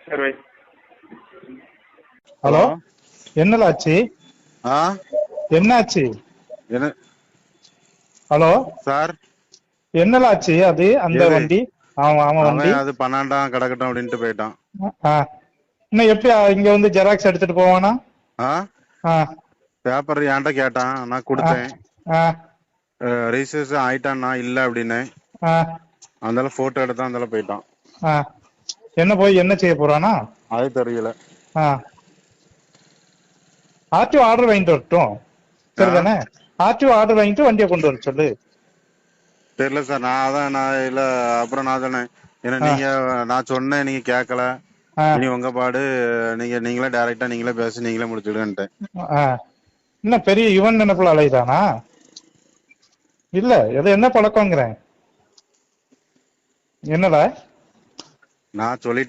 சரி வை. ஹலோ, என்னலாச்சு? ஆ என்னாச்சு? என்ன ஹலோ, சார்? என்னலாச்சு? அது அந்த எது? வண்டி அவன் வண்டி அவன் அது பண்ணாண்டான் கிடக்கட்டும் அப்படின்ட்டு போயிட்டான். இன்னும் எப்படி இங்க வந்து ஜெராக்ஸ் எடுத்துட்டு போவானா? ஆ பேப்பர் என்கிட்ட கேட்டான், நான் ஆ கொடுத்தேன். ஆ ரிஜிஸ்ட்ரேஷன் ஆயிட்டான்னா இல்ல அப்படின்னு ஆ அதனால போட்டோ எடுத்தான், அதனால போயிட்டான். ஆ என்ன போய் என்ன செய்ய போறானா? அது தெரியல. ஆர்டிஓ ஆர்டர் வாங்கிட்டு வரட்டும், சரிதானே? ஆர்டிஓ ஆர்டர் வாங்கிட்டு வண்டியை கொண்டு வர சொல்லு. தெரியல சார், நான் இல்ல. அப்புறம் நான் சொன்னேன், ஏன்னா நீங்க நான் சொன்னேன், நீங்க கேட்கல. இனி உங்க பாடு, நீங்களே டைரக்டா நீங்களே பேசி நீங்களே முடிச்சுடுன்ட்டேன். இன்னும் பெரிய இவன் நினைப்புல அலைதானா? இல்ல, எது என்ன பழக்கங்கிறேன். என்னடா நான் சொல்லிட்டேன்.